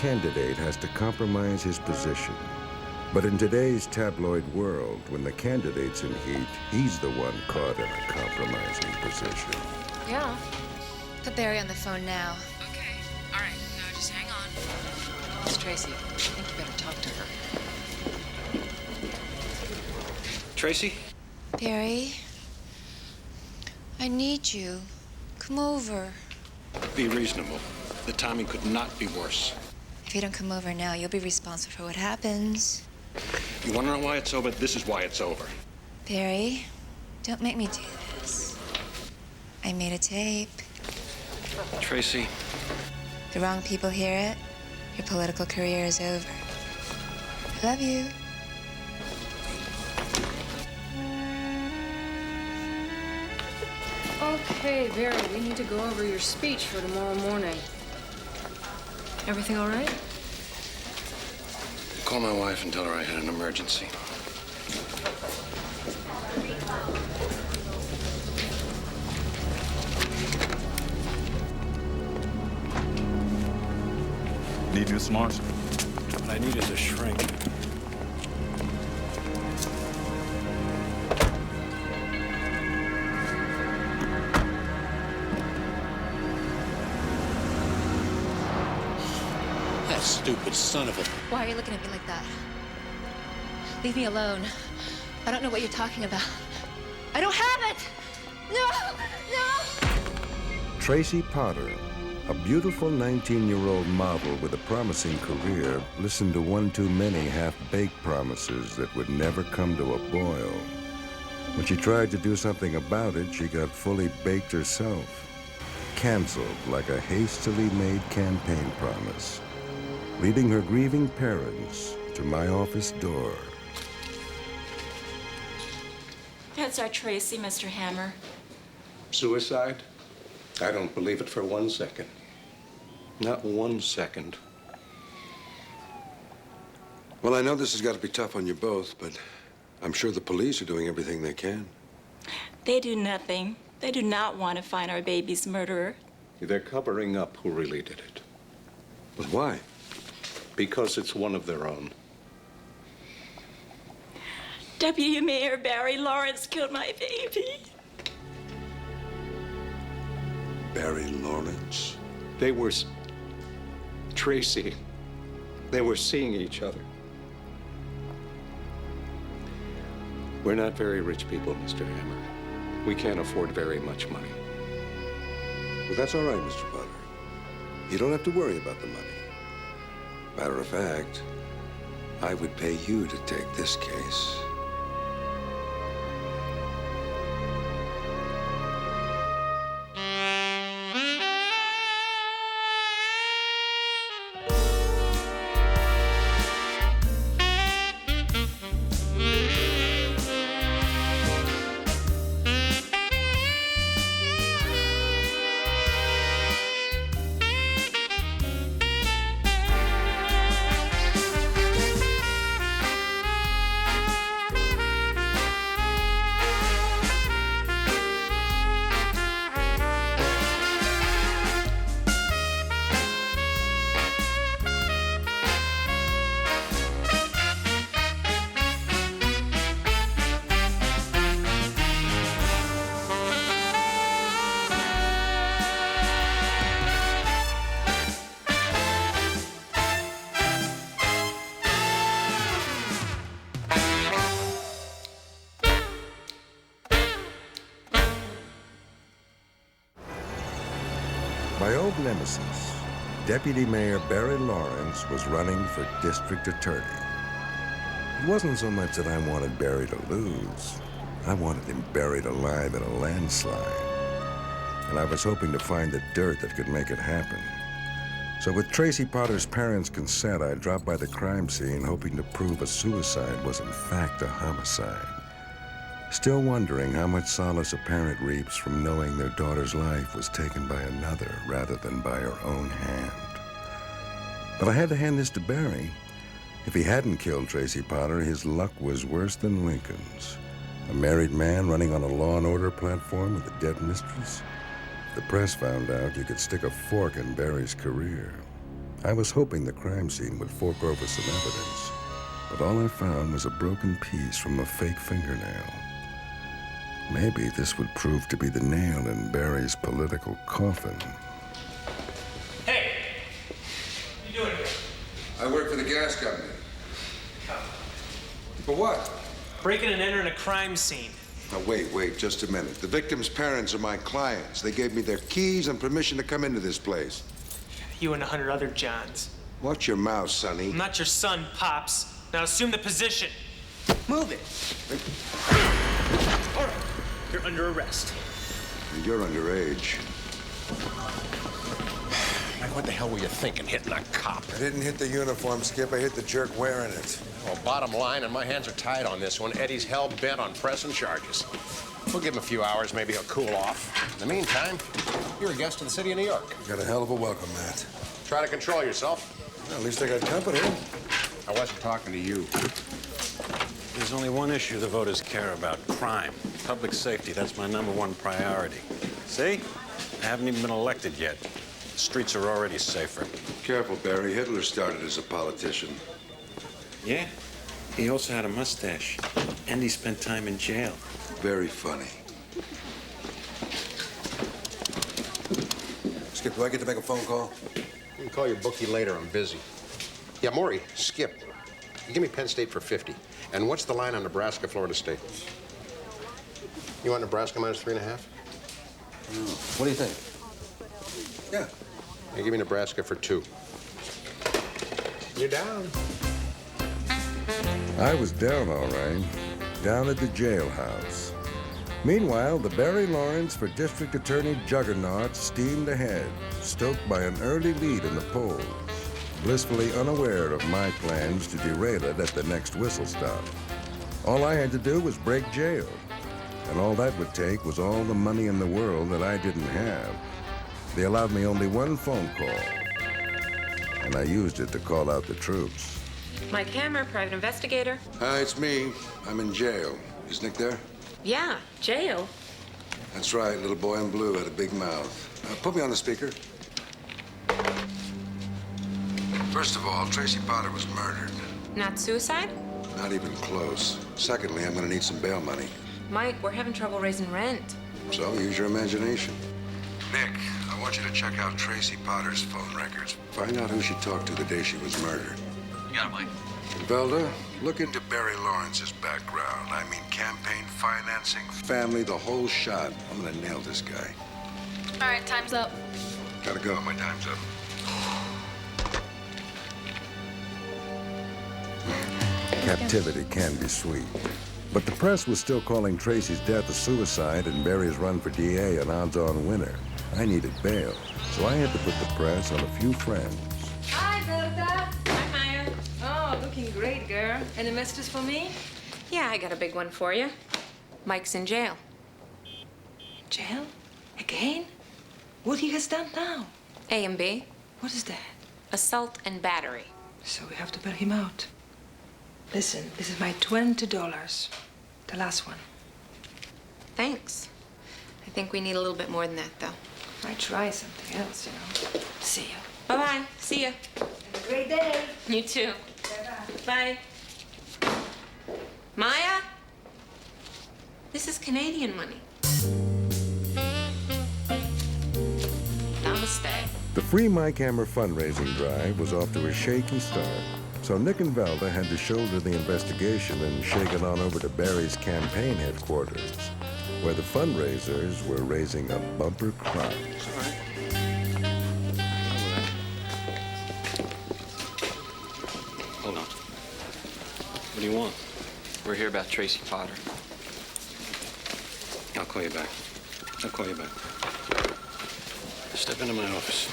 candidate has to compromise his position. But in today's tabloid world, when the candidate's in heat, he's the one caught in a compromising position. Yeah. Put Barry on the phone now. Okay. All right. Now just hang on. It's Tracy. I think you better talk to her. Tracy? Barry, I need you. Come over. Be reasonable. The timing could not be worse. If you don't come over now, you'll be responsible for what happens. You want to know why it's over? This is why it's over. Barry, don't make me do this. I made a tape. Tracy? The wrong people hear it, your political career is over. I love you. Okay, Barry, we need to go over your speech for tomorrow morning. Everything all right? Call my wife and tell her I had an emergency. Need new smart? What I need is a shrink. That stupid son of a... Why are you looking at me like that? Leave me alone. I don't know what you're talking about. I don't have it! No! No! Tracy Potter, a beautiful 19-year-old model with a promising career, listened to one too many half-baked promises that would never come to a boil. When she tried to do something about it, she got fully baked herself. Canceled like a hastily made campaign promise, leading her grieving parents to my office door. That's our Tracy, Mr. Hammer. Suicide? I don't believe it for 1 second. Not 1 second. Well, I know this has got to be tough on you both, but I'm sure the police are doing everything they can. They do nothing. They do not want to find our baby's murderer. They're covering up who really did it. But why? Because it's one of their own. Deputy Mayor Barry Lawrence killed my baby. Barry Lawrence? They were... Tracy. They were seeing each other. We're not very rich people, Mr. Hammer. We can't afford very much money. Well, that's all right, Mr. Potter. You don't have to worry about the money. Matter of fact, I would pay you to take this case. My old nemesis, Deputy Mayor Barry Lawrence, was running for district attorney. It wasn't so much that I wanted Barry to lose. I wanted him buried alive in a landslide. And I was hoping to find the dirt that could make it happen. So with Tracy Potter's parents' consent, I dropped by the crime scene hoping to prove a suicide was in fact a homicide. Still wondering how much solace a parent reaps from knowing their daughter's life was taken by another rather than by her own hand. But I had to hand this to Barry. If he hadn't killed Tracy Potter, his luck was worse than Lincoln's. A married man running on a Law and Order platform with a dead mistress. If the press found out, you could stick a fork in Barry's career. I was hoping the crime scene would fork over some evidence, but all I found was a broken piece from a fake fingernail. Maybe this would prove to be the nail in Barry's political coffin. Hey! What are you doing here? I work for the gas company. For what? Breaking and entering a crime scene. Now, wait, just a minute. The victim's parents are my clients. They gave me their keys and permission to come into this place. You and 100 other Johns. Watch your mouth, Sonny. I'm not your son, Pops. Now assume the position. Move it. All right. You're under arrest. You're underage. Like, what the hell were you thinking, hitting a cop? I didn't hit the uniform, Skip. I hit the jerk wearing it. Well, bottom line, and my hands are tied on this one, Eddie's hell-bent on pressing charges. We'll give him a few hours, maybe he'll cool off. In the meantime, you're a guest of the city of New York. You got a hell of a welcome, Matt. Try to control yourself. Well, at least I got company. I wasn't talking to you. There's only one issue the voters care about: crime. Public safety, that's my #1 priority. See? I haven't even been elected yet. The streets are already safer. Careful, Barry. Hitler started as a politician. Yeah? He also had a mustache. And he spent time in jail. Very funny. Skip, do I get to make a phone call? You can call your bookie later, I'm busy. Yeah, Maury, Skip, you give me Penn State for 50. And what's the line on Nebraska, Florida State? You want Nebraska minus 3.5? What do you think? Yeah. Yeah, give me Nebraska for 2. You're down. I was down, all right. Down at the jailhouse. Meanwhile, the Barry Lawrence for District Attorney juggernaut steamed ahead, stoked by an early lead in the polls, blissfully unaware of my plans to derail it at the next whistle stop. All I had to do was break jail, and all that would take was all the money in the world that I didn't have. They allowed me only one phone call, and I used it to call out the troops. Mike Hammer, private investigator. Hi, it's me. I'm in jail. Is Nick there? Yeah, jail. That's right. Little boy in blue had a big mouth. Put me on the speaker. First of all, Tracy Potter was murdered. Not suicide? Not even close. Secondly, I'm gonna need some bail money. Mike, we're having trouble raising rent. So use your imagination. Nick, I want you to check out Tracy Potter's phone records. Find out who she talked to the day she was murdered. You got it, Mike. Velda, look into Barry Lawrence's background. I mean, campaign financing, family, the whole shot. I'm gonna nail this guy. All right, time's up. Gotta go. My time's up. Captivity can be sweet. But the press was still calling Tracy's death a suicide and Barry's run for DA an odds-on winner. I needed bail, so I had to put the press on a few friends. Hi, Velda. Hi, Maya. Oh, looking great, girl. Any messages for me? Yeah, I got a big one for you. Mike's in jail. Jail? Again? What he has done now? A and B. What is that? Assault and battery. So we have to bail him out. Listen, this is my $20. The last one. Thanks. I think we need a little bit more than that, though. I try something else, you know. See you. Bye-bye. See ya. Have a great day. You too. Bye. Bye. Maya? This is Canadian money. Namaste. The Free Mike Hammer fundraising drive was off to a shaky start. So Nick and Velda had to shoulder the investigation and shake it on over to Barry's campaign headquarters, where the fundraisers were raising a bumper crop. It's all right. Hold on. What do you want? We're here about Tracy Potter. I'll call you back. I'll call you back. Step into my office.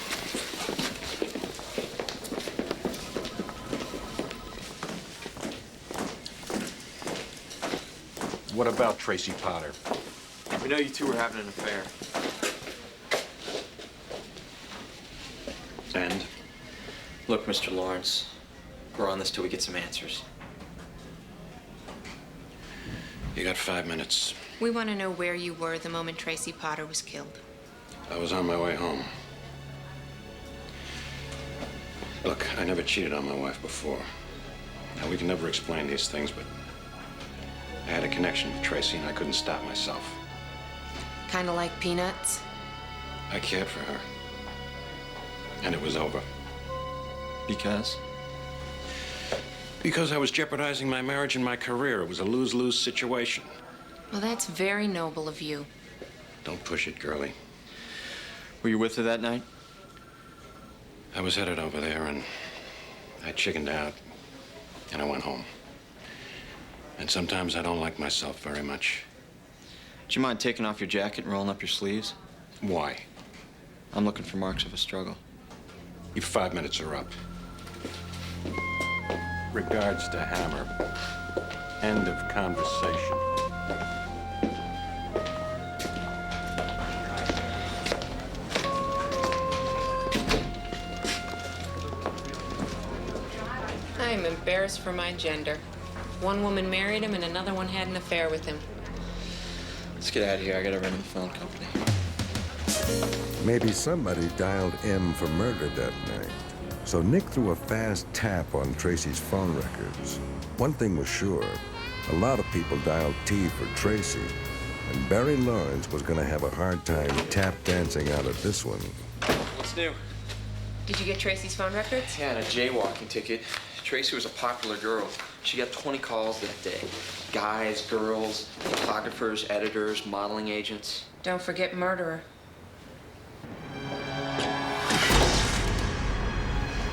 What about Tracy Potter? We know you two were having an affair. And? Look, Mr. Lawrence, we're on this till we get some answers. You got 5 minutes. We want to know where you were the moment Tracy Potter was killed. I was on my way home. Look, I never cheated on my wife before. Now, we can never explain these things, but I had a connection with Tracy, and I couldn't stop myself. Kind of like peanuts. I cared for her. And it was over. Because? Because I was jeopardizing my marriage and my career. It was a lose-lose situation. Well, that's very noble of you. Don't push it, girlie. Were you with her that night? I was headed over there, and I chickened out, and I went home. And sometimes I don't like myself very much. Do you mind taking off your jacket and rolling up your sleeves? Why? I'm looking for marks of a struggle. Your 5 minutes are up. Regards to Hammer. End of conversation. I'm embarrassed for my gender. One woman married him and another one had an affair with him. Let's get out of here. I gotta run to the phone company. Maybe somebody dialed M for murder that night. So Nick threw a fast tap on Tracy's phone records. One thing was sure, a lot of people dialed T for Tracy, and Barry Lawrence was gonna have a hard time tap dancing out of this one. What's new? Did you get Tracy's phone records? Yeah, and a jaywalking ticket. Tracy was a popular girl. She got 20 calls that day. Guys, girls, photographers, editors, modeling agents. Don't forget murderer.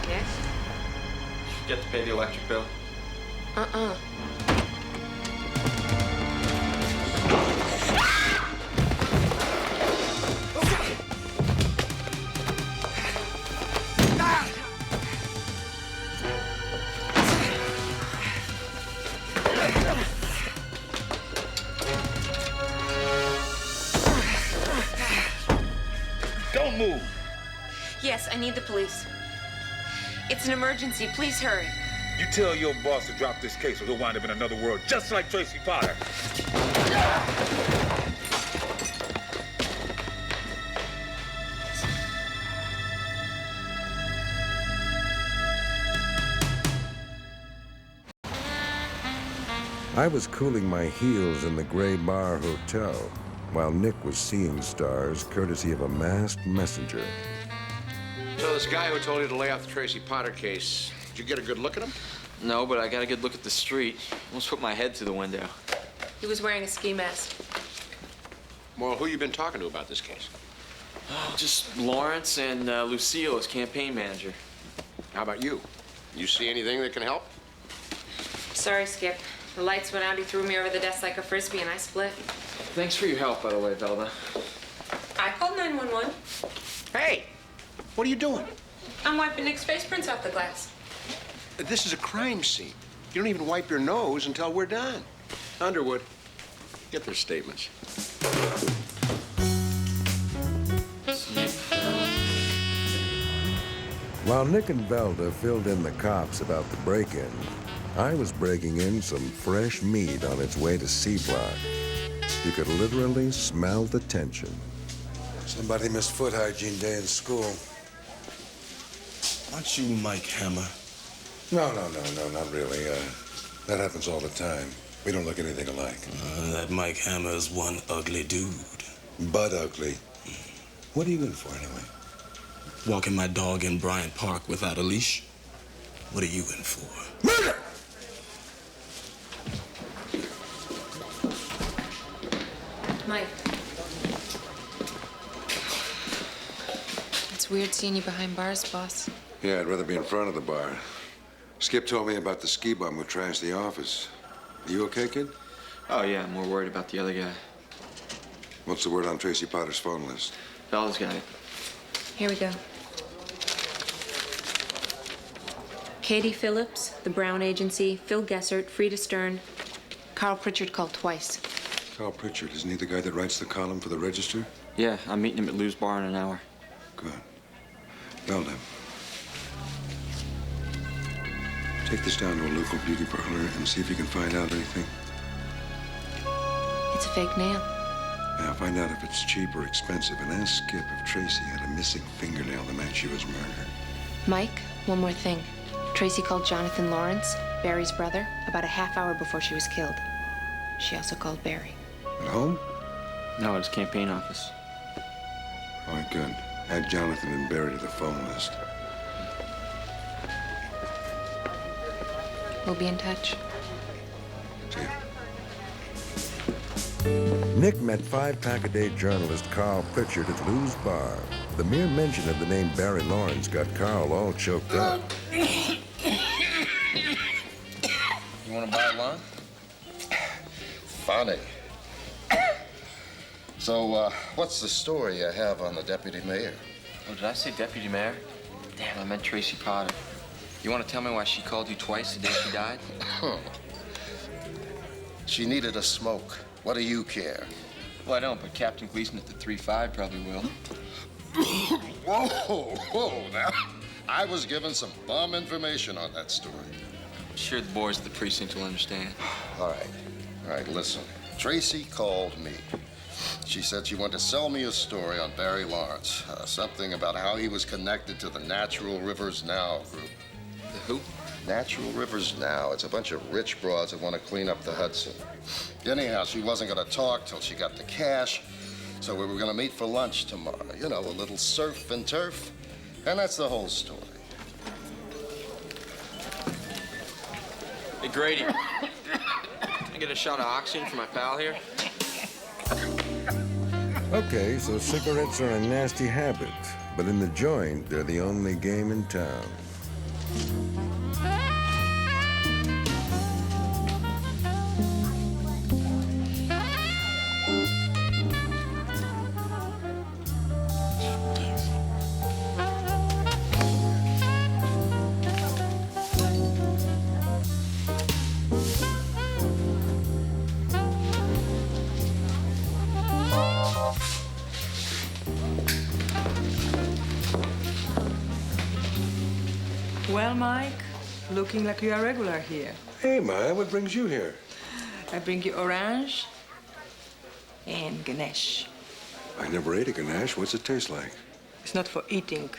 Yes? Forget to pay the electric bill? Uh-uh. Don't move. Yes, I need the police. It's an emergency. Please hurry. You tell your boss to drop this case or he'll wind up in another world just like Tracy Potter. I was cooling my heels in the Gray Bar Hotel while Nick was seeing stars courtesy of a masked messenger. So this guy who told you to lay off the Tracy Potter case, did you get a good look at him? No, but I got a good look at the street. Almost put my head through the window. He was wearing a ski mask. Well, who you been talking to about this case? Oh, just Lawrence and Lucille as campaign manager. How about you? You see anything that can help? Sorry, Skip. The lights went out. He threw me over the desk like a frisbee, and I split. Thanks for your help, by the way, Velda. I called 911. Hey, what are you doing? I'm wiping Nick's face prints off the glass. This is a crime scene. You don't even wipe your nose until we're done. Underwood, get their statements. While Nick and Velda filled in the cops about the break-in, I was breaking in some fresh meat on its way to C-Block. You could literally smell the tension. Somebody missed foot hygiene day in school. Aren't you Mike Hammer? No, not really. That happens all the time. We don't look anything alike. That Mike Hammer is one ugly dude. But ugly. What are you in for, anyway? Walking my dog in Bryant Park without a leash? What are you in for? Murder! Mike. It's weird seeing you behind bars, boss. Yeah, I'd rather be in front of the bar. Skip told me about the ski bum who trashed the office. Are you okay, kid? Oh, yeah, I'm more worried about the other guy. What's the word on Tracy Potter's phone list? Velda's got it. Here we go. Katie Phillips, The Brown Agency, Phil Gessert, Frida Stern. Carl Pritchard called twice. Carl Pritchard, isn't he the guy that writes the column for the Register? Yeah, I'm meeting him at Lou's Bar in an hour. Good. Velda, take this down to a local beauty parlor and see if you can find out anything. It's a fake nail. Yeah, find out if it's cheap or expensive, and ask Skip if Tracy had a missing fingernail the night she was murdered. Mike, one more thing. Tracy called Jonathan Lawrence, Barry's brother, about a half hour before she was killed. She also called Barry. At home? No, at his campaign office. All right, good. Add Jonathan and Barry to the phone list. We'll be in touch. See you. Nick met 5-pack-a-day journalist Carl Pritchard at Lou's Bar. The mere mention of the name Barry Lawrence got Carl all choked up. You want to buy a line? Funny. So, what's the story you have on the deputy mayor? Oh, did I say deputy mayor? Damn, I meant Tracy Potter. You want to tell me why she called you twice the day she died? She needed a smoke. What do you care? Well, I don't, but Captain Gleason at the 3-5 probably will. Whoa, now. I was given some bum information on that story. I'm sure the boys at the precinct will understand. All right, listen. Tracy called me. She said she wanted to sell me a story on Barry Lawrence. Something about how he was connected to the Natural Rivers Now group. The who? Natural Rivers Now. It's a bunch of rich broads that want to clean up the Hudson. Anyhow, she wasn't going to talk till she got the cash, so we were going to meet for lunch tomorrow. You know, a little surf and turf. And that's the whole story. Hey, Grady. Can I get a shot of oxygen for my pal here? Okay, so cigarettes are a nasty habit, but in the joint, they're the only game in town. Well, Mike, looking like you are regular here. Hey, Maya, what brings you here? I bring you orange and Ganesh. I never ate a ganache. What's it taste like? It's not for eating.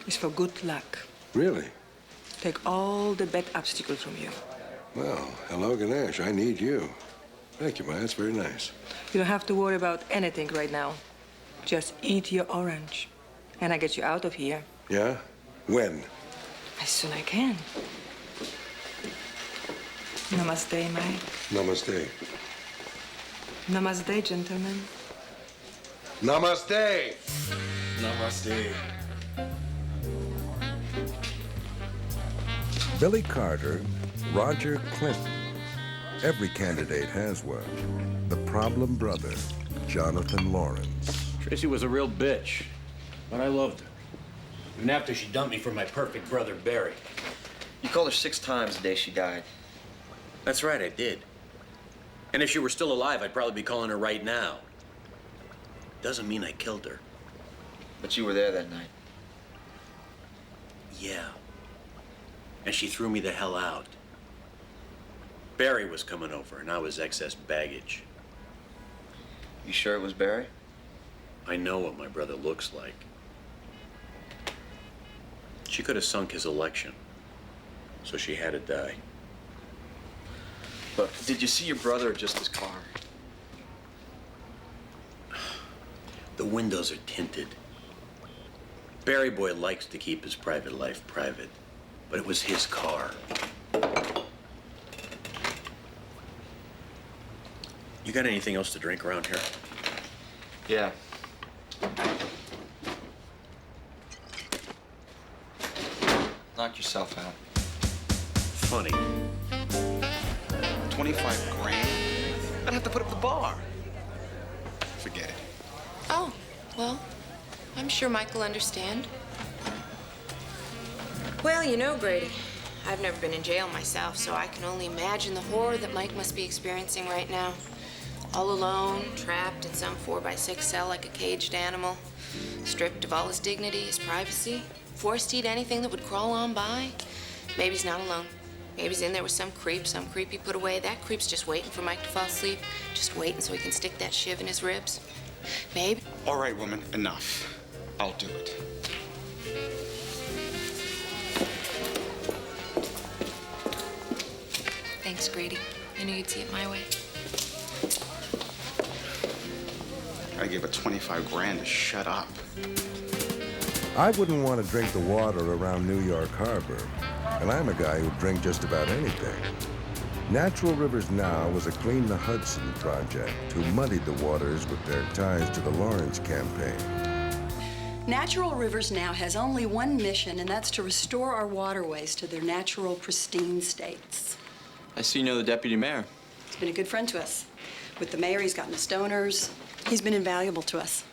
It's for good luck. Really? Take all the bad obstacles from you. Well, hello, Ganesh. I need you. Thank you, Maya. That's very nice. You don't have to worry about anything right now. Just eat your orange. And I get you out of here. Yeah? When? As soon as I can. Namaste, Mike. Namaste. Namaste, gentlemen. Namaste! Namaste. Billy Carter, Roger Clinton. Every candidate has one. The problem brother, Jonathan Lawrence. Tracy was a real bitch, but I loved her. Even after she dumped me for my perfect brother, Barry. You called her 6 times the day she died. That's right, I did. And if she were still alive, I'd probably be calling her right now. Doesn't mean I killed her. But you were there that night. Yeah. And she threw me the hell out. Barry was coming over, and I was excess baggage. You sure it was Barry? I know what my brother looks like. She could have sunk his election, so she had to die. But did you see your brother or just his car? The windows are tinted. Barry Boy likes to keep his private life private, but it was his car. You got anything else to drink around here? Yeah. Knock yourself out. Funny. 25 grand? I'd have to put up the bar. Forget it. Oh, well, I'm sure Mike will understand. Well, you know, Grady, I've never been in jail myself, so I can only imagine the horror that Mike must be experiencing right now. All alone, trapped in some 4x6 cell like a caged animal, stripped of all his dignity, his privacy, forced to eat anything that would crawl on by. Maybe he's not alone. Maybe he's in there with some creep he put away. That creep's just waiting for Mike to fall asleep, just waiting so he can stick that shiv in his ribs. Maybe. All right, woman, enough. I'll do it. Thanks, Grady. I knew you'd see it my way. I gave her 25 grand to shut up. I wouldn't want to drink the water around New York Harbor, and I'm a guy who'd drink just about anything. Natural Rivers Now was a Clean the Hudson project who muddied the waters with their ties to the Lawrence campaign. Natural Rivers Now has only one mission, and that's to restore our waterways to their natural, pristine states. I see you know the deputy mayor. He's been a good friend to us. With the mayor, he's gotten us donors. He's been invaluable to us.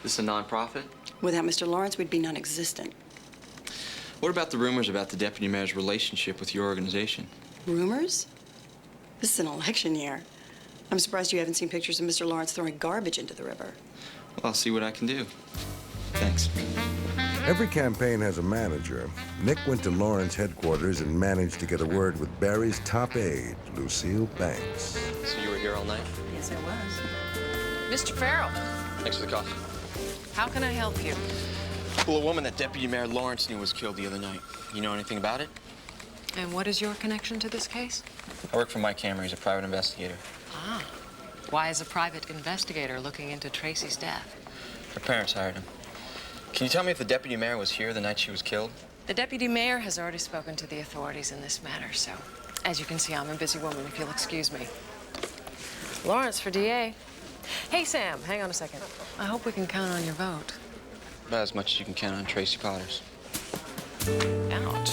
This is a nonprofit? Without Mr. Lawrence, we'd be non-existent. What about the rumors about the deputy mayor's relationship with your organization? Rumors? This is an election year. I'm surprised you haven't seen pictures of Mr. Lawrence throwing garbage into the river. Well, I'll see what I can do. Thanks. Every campaign has a manager. Nick went to Lawrence headquarters and managed to get a word with Barry's top aide, Lucille Banks. So you were here all night? Yes, I was. Mr. Farrell, Thanks for the coffee. how can I help you? Well, a woman that Deputy Mayor Lawrence knew was killed the other night. You know anything about it? And what is your connection to this case? I work for Mike Hammer. He's a private investigator. Ah. Why is a private investigator looking into Tracy's death? Her parents hired him. Can you tell me if the deputy mayor was here the night she was killed? The deputy mayor has already spoken to the authorities in this matter, so as you can see, I'm a busy woman, if you'll excuse me. Lawrence for DA. Hey, Sam, hang on a second. I hope we can count on your vote. About as much as you can count on Tracy Potters. Ouch.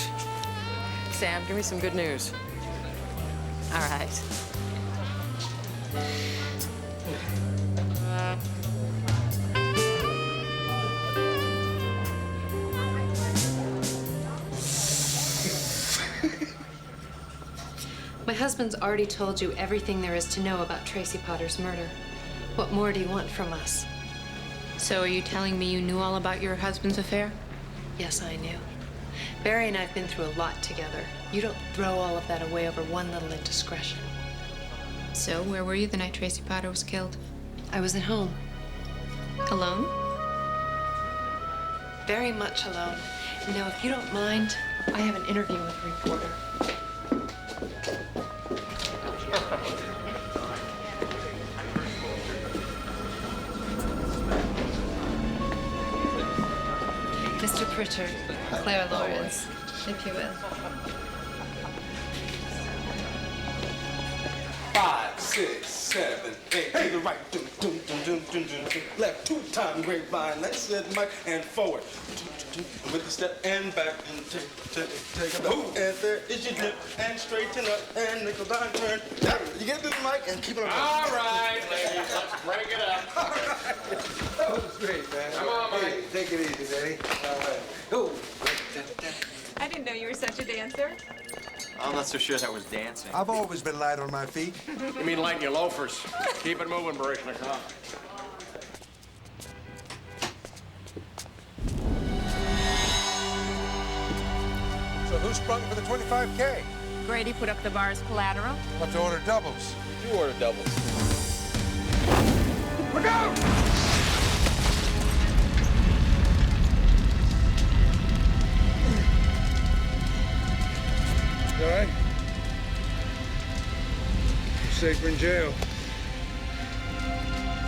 Sam, give me some good news. All right. My husband's already told you everything there is to know about Tracy Potter's murder. What more do you want from us? So are you telling me you knew all about your husband's affair? Yes, I knew. Barry and I have been through a lot together. You don't throw all of that away over one little indiscretion. So where were you the night Tracy Potter was killed? I was at home. Alone? Very much alone. Now, if you don't mind, I have an interview with a reporter. Mr. Pritchard, Claire Lawrence, if you will. 5, 6, 7, 8. To the right. Dun, dun, dun, dun, dun, dun, dun. Left. 2-time grapevine. Let's set Mike and forward. Dun, dun, dun. With the step and back and take a move. And there is your dip and straighten up and nickel down turn. You get this mic and keep it on. All right, ladies, let's break it up. All right. That was great, man. Come on, Mike. Hey, take it easy, Daddy. All right. Oh. I didn't know you were such a dancer. I'm not so sure that was dancing. I've always been light on my feet. You mean like your loafers? Keep it moving, Barishnikov. So who sprung for the 25K? Grady put up the bar as collateral. I'll have to order doubles. You order doubles. Look out! You all right? You're safer in jail.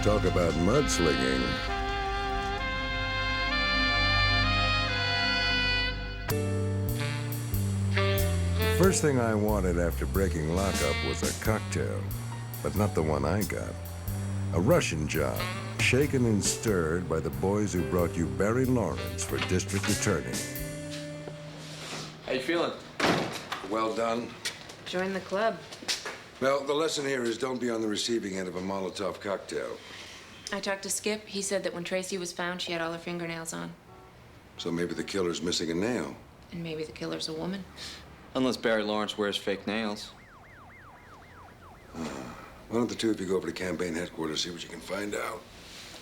Talk about mudslinging. The first thing I wanted after breaking lockup was a cocktail, but not the one I got. A Russian job, shaken and stirred by the boys who brought you Barry Lawrence for district attorney. How you feeling? Well done. Join the club. Well, the lesson here is don't be on the receiving end of a Molotov cocktail. I talked to Skip. He said that when Tracy was found, she had all her fingernails on. So maybe the killer's missing a nail. And maybe the killer's a woman. Unless Barry Lawrence wears fake nails. Why don't the two of you go over to campaign headquarters, see what you can find out?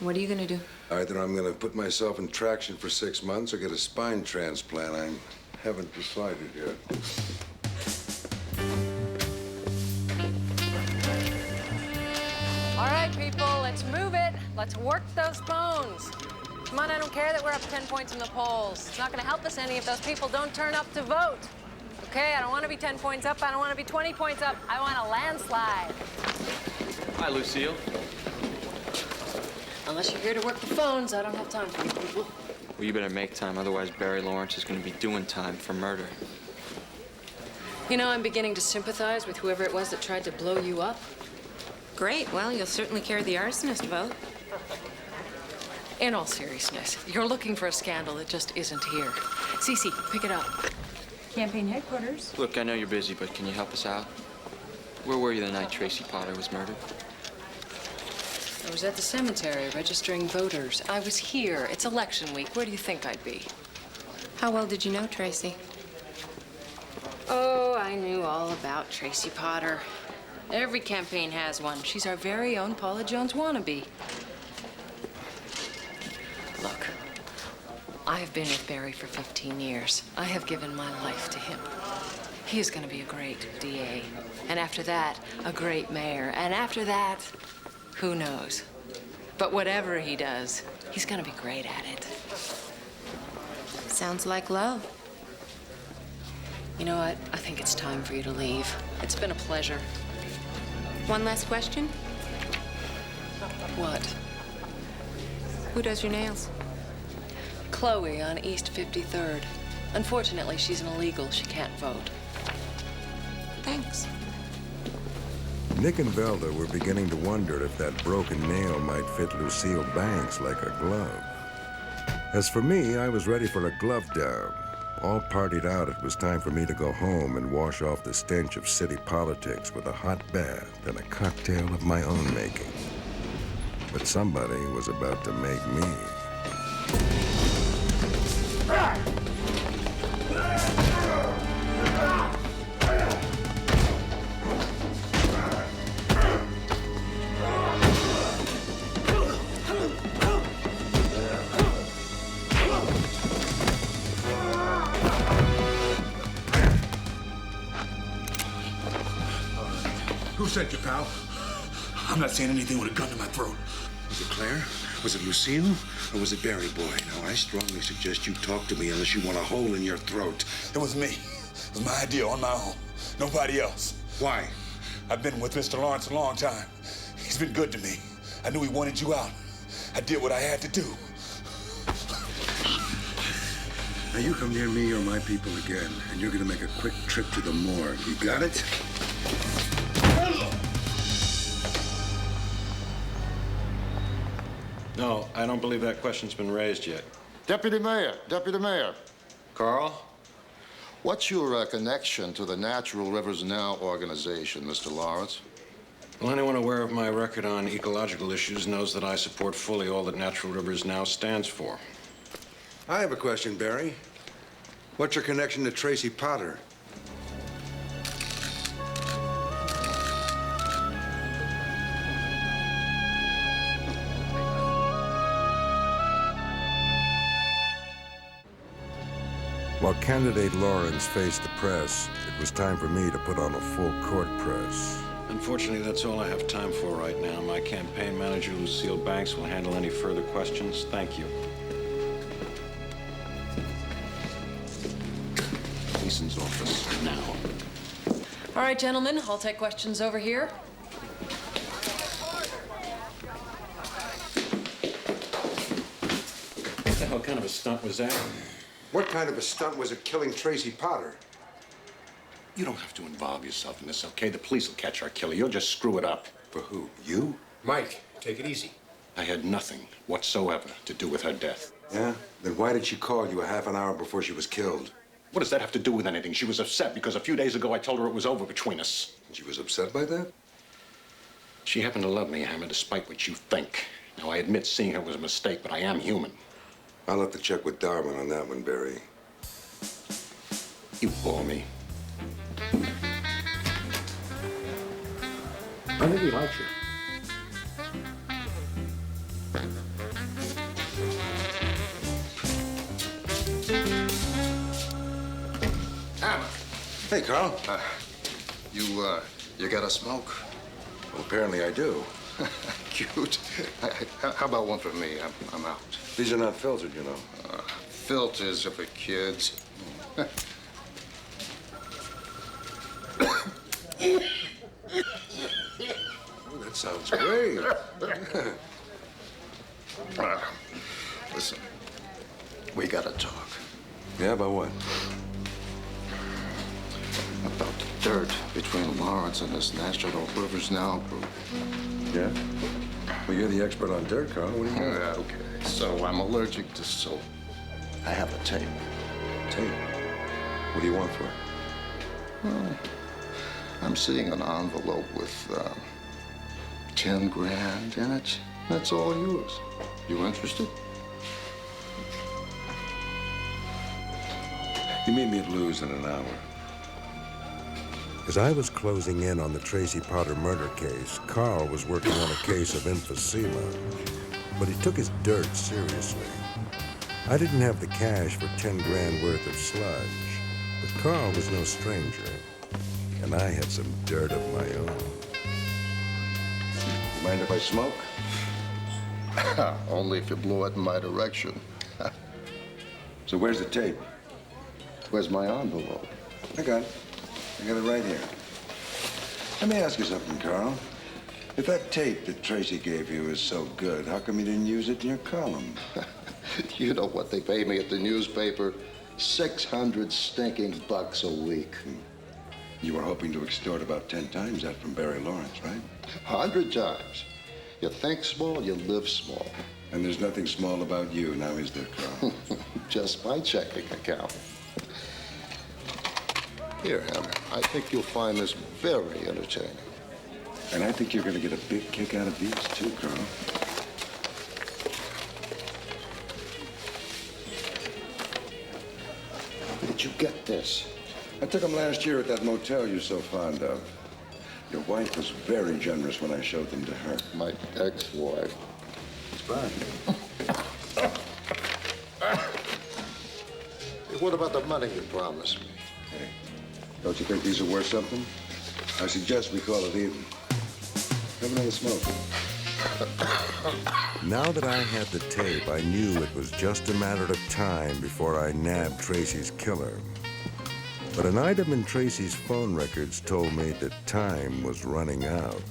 What are you gonna do? Either I'm gonna put myself in traction for 6 months or get a spine transplant. I haven't decided yet. All right, people, let's move it. Let's work those bones. Come on, I don't care that we're up 10 points in the polls. It's not gonna help us any if those people don't turn up to vote. So Okay, I don't want to be 10 points up. I don't want to be 20 points up. I want a landslide. Hi, Lucille. Unless you're here to work the phones, I don't have time for you people. Well, you better make time, otherwise Barry Lawrence is going to be doing time for murder. You know, I'm beginning to sympathize with whoever it was that tried to blow you up. Great. Well, you'll certainly carry the arsonist vote. In all seriousness, you're looking for a scandal that just isn't here. Cece, pick it up. Campaign headquarters. Look, I know you're busy, but can you help us out? Where were you the night Tracy Potter was murdered? I was at the cemetery registering voters. I was here. It's election week. Where do you think I'd be? How well did you know Tracy? Oh, I knew all about Tracy Potter. Every campaign has one. She's our very own Paula Jones wannabe. Look, I have been with Barry for 15 years. I have given my life to him. He is going to be a great DA. And after that, a great mayor. And after that, who knows? But whatever he does, he's going to be great at it. Sounds like love. You know what? I think it's time for you to leave. It's been a pleasure. One last question. What? Who does your nails? Chloe on East 53rd. Unfortunately, she's an illegal. She can't vote. Thanks. Nick and Velda were beginning to wonder if that broken nail might fit Lucille Banks like a glove. As for me, I was ready for a glove down. All partied out, it was time for me to go home and wash off the stench of city politics with a hot bath and a cocktail of my own making. But somebody was about to make me. Who sent you, pal? I'm not saying anything with a gun to my throat. Was it Claire? Was it Lucille? Or was it Barry Boy? Now, I strongly suggest you talk to me unless you want a hole in your throat. It was me. It was my idea on my own. Nobody else. Why? I've been with Mr. Lawrence a long time. He's been good to me. I knew he wanted you out. I did what I had to do. Now, you come near me or my people again, and you're gonna make a quick trip to the morgue. You got it? No, I don't believe that question's been raised yet. Deputy Mayor, Deputy Mayor. Carl? What's your connection to the Natural Rivers Now organization, Mr. Lawrence? Well, anyone aware of my record on ecological issues knows that I support fully all that Natural Rivers Now stands for. I have a question, Barry. What's your connection to Tracy Potter? While candidate Lawrence faced the press, it was time for me to put on a full court press. Unfortunately, that's all I have time for right now. My campaign manager, Lucille Banks, will handle any further questions. Thank you. Gleason's office now. All right, gentlemen, I'll take questions over here. What the hell kind of a stunt was that? What kind of a stunt was it killing Tracy Potter? You don't have to involve yourself in this, okay? The police will catch our killer. You'll just screw it up. For who? You? Mike, take it easy. I had nothing whatsoever to do with her death. Yeah? Then why did she call you a half an hour before she was killed? What does that have to do with anything? She was upset because a few days ago I told her it was over between us. She was upset by that? She happened to love me, Hammer, despite what you think. Now, I admit seeing her was a mistake, but I am human. I'll have to check with Darwin on that one, Barry. You bore me. I think he likes you. Hammer. Hey, Carl. You got a smoke? Well, apparently I do. Cute. How about one for me? I'm out. These are not filtered, you know. Filters are for kids. sounds great. Listen, we gotta talk. Yeah, about what? About the dirt between Lawrence and this National Rivers Now group. Yeah? Well, you're the expert on dirt, Carl. What do you mean? Okay, so I'm allergic to soap. I have a tape. Tape? What do you want for it? Well, I'm seeing an envelope with 10 grand in it. That's all yours. You interested? You meet me at Lou's in an hour. As I was closing in on the Tracy Potter murder case, Carl was working on a case of emphysema, but he took his dirt seriously. I didn't have the cash for 10 grand worth of sludge, but Carl was no stranger, and I had some dirt of my own. Mind if I smoke? Only if you blow it in my direction. So where's the tape? Where's my envelope? I got it. I got it right here. Let me ask you something, Carl. If that tape that Tracy gave you is so good, how come you didn't use it in your column? You know what they pay me at the newspaper? 600 stinking bucks a week. You were hoping to extort about 10 times that from Barry Lawrence, right? 100 times. You think small, you live small. And there's nothing small about you, now is there, Carl? Just my checking account. Here, Hammer, I think you'll find this very entertaining. And I think you're going to get a big kick out of these, too, Carl. Where did you get this? I took them last year at that motel you're so fond of. Your wife was very generous when I showed them to her. My ex-wife. It's fine. Hey, what about the money you promised me? Hey, don't you think these are worth something? I suggest we call it even. Have another smoke. Now that I had the tape, I knew it was just a matter of time before I nabbed Tracy's killer. But an item in Tracy's phone records told me that time was running out.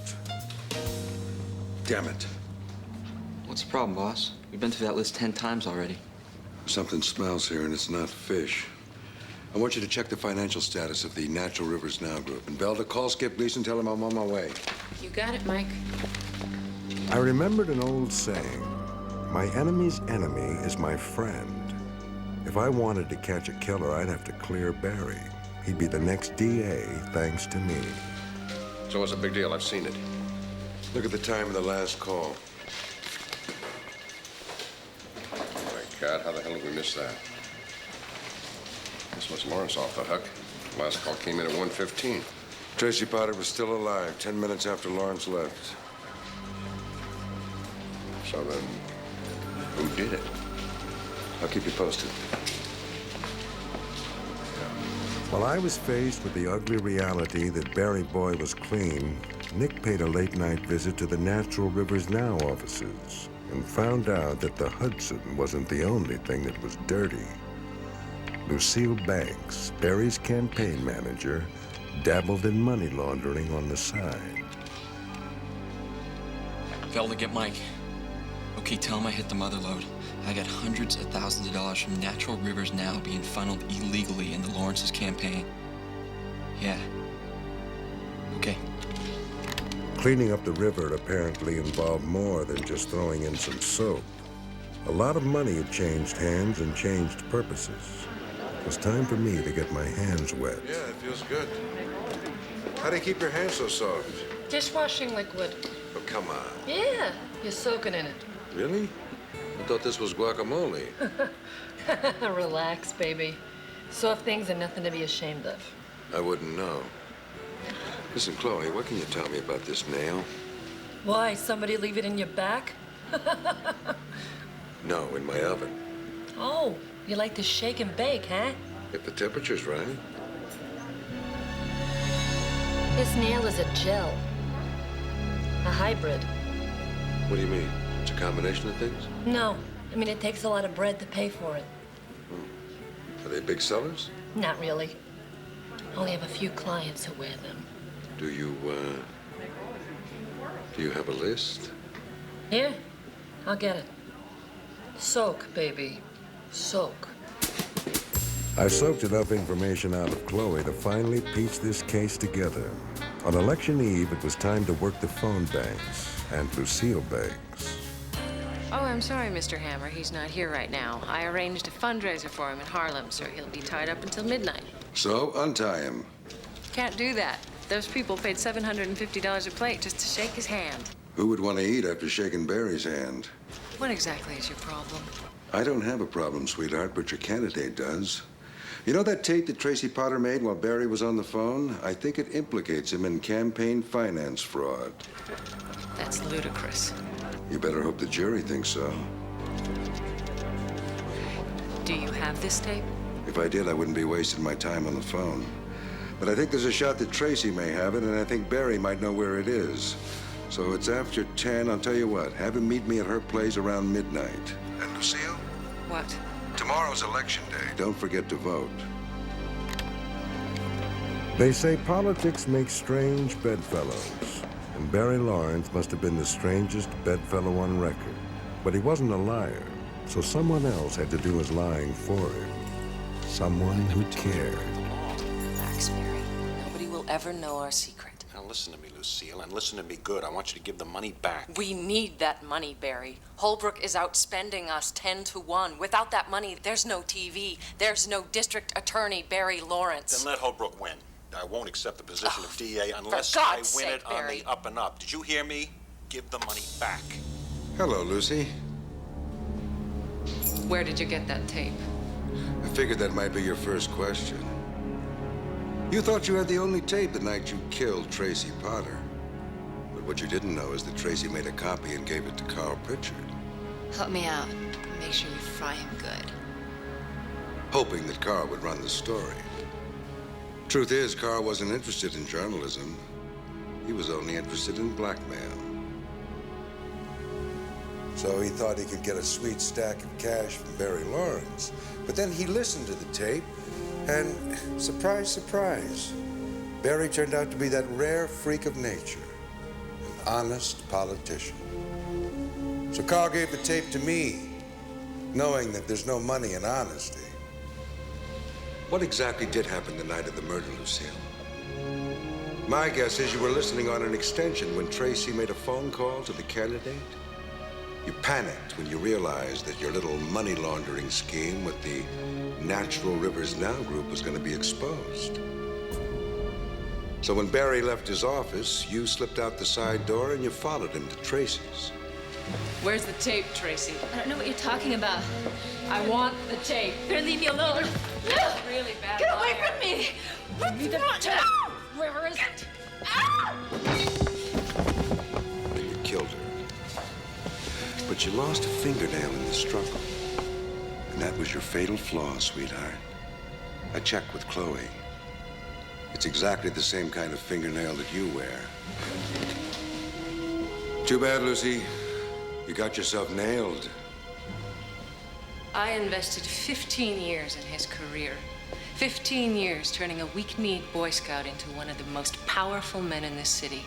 Damn it. What's the problem, boss? We've been through that list 10 times already. Something smells here, and it's not fish. I want you to check the financial status of the Natural Rivers Now group. And Belda, call Skip Gleason, tell him I'm on my way. You got it, Mike. I remembered an old saying, my enemy's enemy is my friend. If I wanted to catch a killer, I'd have to clear Barry. He'd be the next DA, thanks to me. So what's the big deal? I've seen it. Look at the time of the last call. Oh, my God, how the hell did we miss that? This was Lawrence off the hook. Last call came in at 1:15. Tracy Potter was still alive 10 minutes after Lawrence left. So then, who did it? I'll keep you posted. While I was faced with the ugly reality that Barry Boy was clean, Nick paid a late-night visit to the Natural Rivers Now offices and found out that the Hudson wasn't the only thing that was dirty. Lucille Banks, Barry's campaign manager, dabbled in money laundering on the side. Failed to get Mike. Okay, tell him I hit the mother load. I got hundreds of thousands of dollars from Natural Rivers Now being funneled illegally into Lawrence's campaign. Yeah. Okay. Cleaning up the river apparently involved more than just throwing in some soap. A lot of money had changed hands and changed purposes. It was time for me to get my hands wet. Yeah, it feels good. How do you keep your hands so soft? Dishwashing liquid. Oh, come on. Yeah, you're soaking in it. Really? I thought this was guacamole. Relax, baby. Soft things are nothing to be ashamed of. I wouldn't know. Listen, Chloe, what can you tell me about this nail? Why, somebody leave it in your back? No, in my oven. Oh, you like to shake and bake, huh? If the temperature's right. This nail is a gel. A hybrid. What do you mean? It's a combination of things? No, I mean, it takes a lot of bread to pay for it. Are they big sellers? Not really. Only have a few clients who wear them. Do you, Do you have a list? Here, I'll get it. Soak, baby. Soak. I soaked enough information out of Chloe to finally piece this case together. On election eve, it was time to work the phone banks and Lucille banks. Oh, I'm sorry, Mr. Hammer. He's not here right now. I arranged a fundraiser for him in Harlem, so he'll be tied up until midnight. So, untie him. Can't do that. Those people paid $750 a plate just to shake his hand. Who would want to eat after shaking Barry's hand? What exactly is your problem? I don't have a problem, sweetheart, but your candidate does. You know that tape that Tracy Potter made while Barry was on the phone? I think it implicates him in campaign finance fraud. That's ludicrous. You better hope the jury thinks so. Do you have this tape? If I did, I wouldn't be wasting my time on the phone. But I think there's a shot that Tracy may have it, and I think Barry might know where it is. So it's after 10. I'll tell you what, have him meet me at her place around midnight. And Lucille? What? Tomorrow's election day. Don't forget to vote. They say politics makes strange bedfellows, and Barry Lawrence must have been the strangest bedfellow on record. But he wasn't a liar, so someone else had to do his lying for him. Someone who cared. Relax, Barry. Nobody will ever know our secret. Now listen to me, Lucille, and listen to me good. I want you to give the money back. We need that money, Barry. Holbrook is outspending us 10-1. Without that money, there's no TV. There's no district attorney, Barry Lawrence. Then let Holbrook win. I won't accept the position of DA unless for I God's win sake, it on Barry. the up and up. Did you hear me? Give the money back. Hello, Lucy. Where did you get that tape? I figured that might be your first question. You thought you had the only tape the night you killed Tracy Potter. But what you didn't know is that Tracy made a copy and gave it to Carl Pritchard, Help me out. Make sure you fry him good. hoping that Carl would run the story. Truth is, Carl wasn't interested in journalism. He was only interested in blackmail. So he thought he could get a sweet stack of cash from Barry Lawrence. But then he listened to the tape, and surprise, surprise, Barry turned out to be that rare freak of nature, an honest politician. So Carl gave the tape to me, knowing that there's no money in honesty. What exactly did happen the night of the murder, Lucille? My guess is you were listening on an extension when Tracy made a phone call to the candidate. You panicked when you realized that your little money laundering scheme with the Natural Rivers Now group was going to be exposed. So when Barry left his office, you slipped out the side door and you followed him to Tracy's. Where's the tape, Tracy? I don't know what you're talking about. I want the tape. Better leave me alone. Really bad. Get away liar. from me! What's Need the wrong? tape. Ah! Where is it? Then you killed her. But you lost a fingernail in the struggle. And that was your fatal flaw, sweetheart. I checked with Chloe. It's exactly the same kind of fingernail that you wear. Too bad, Lucy. You got yourself nailed. I invested 15 years in his career. 15 years turning a weak-kneed Boy Scout into one of the most powerful men in this city.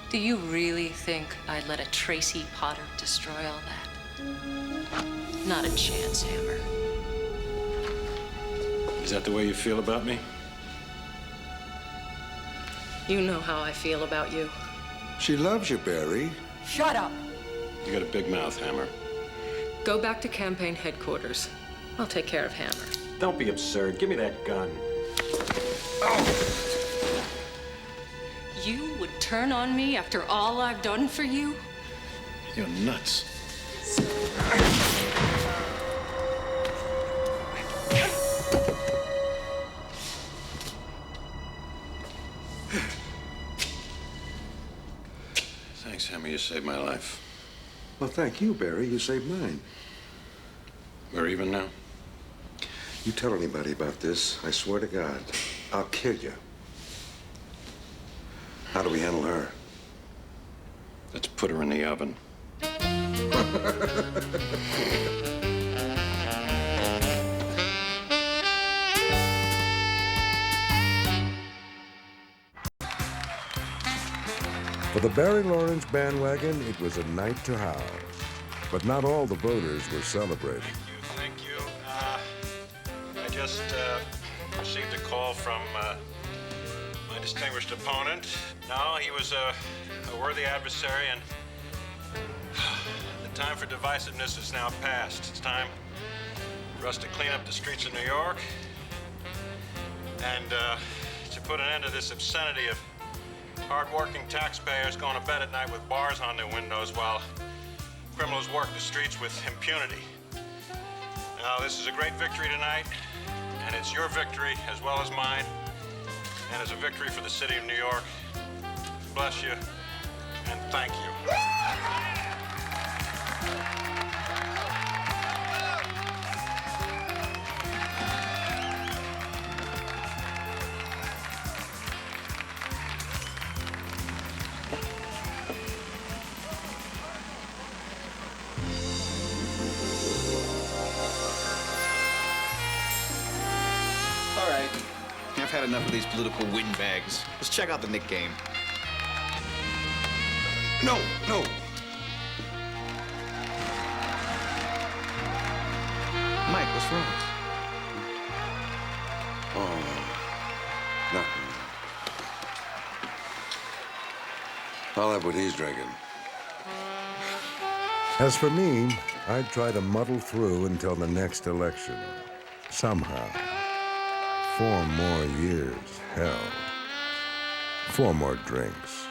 Do you really think I'd let a Tracy Potter destroy all that? Not a chance, Hammer. Is that the way you feel about me? You know how I feel about you. She loves you, Barry. Shut up! You got a big mouth, Hammer. Go back to campaign headquarters. I'll take care of Hammer. Don't be absurd. Give me that gun. You would turn on me after all I've done for you? You're nuts. Thanks, Hammer. You saved my life. Well, thank you, Barry. You saved mine. We're even now? You tell anybody about this, I swear to God, I'll kill you. How do we handle her? Let's put her in the oven. For the Barry Lawrence bandwagon, it was a night to house. But not all the voters were celebrating. Thank you. I just received a call from my distinguished opponent. No, he was a worthy adversary, and the time for divisiveness is now past. It's time for us to clean up the streets of New York and to put an end to this obscenity of hard-working taxpayers going to bed at night with bars on their windows while criminals work the streets with impunity. Now, this is a great victory tonight, and it's your victory as well as mine, and it's a victory for the city of New York. Bless you, and thank you. All right. I've had enough of these political windbags. Let's check out the Knick game. No, no. Mike, what's wrong? Oh, nothing. I'll have what he's drinking. As for me, I'd try to muddle through until the next election. Somehow. 4 more years, hell. 4 more drinks.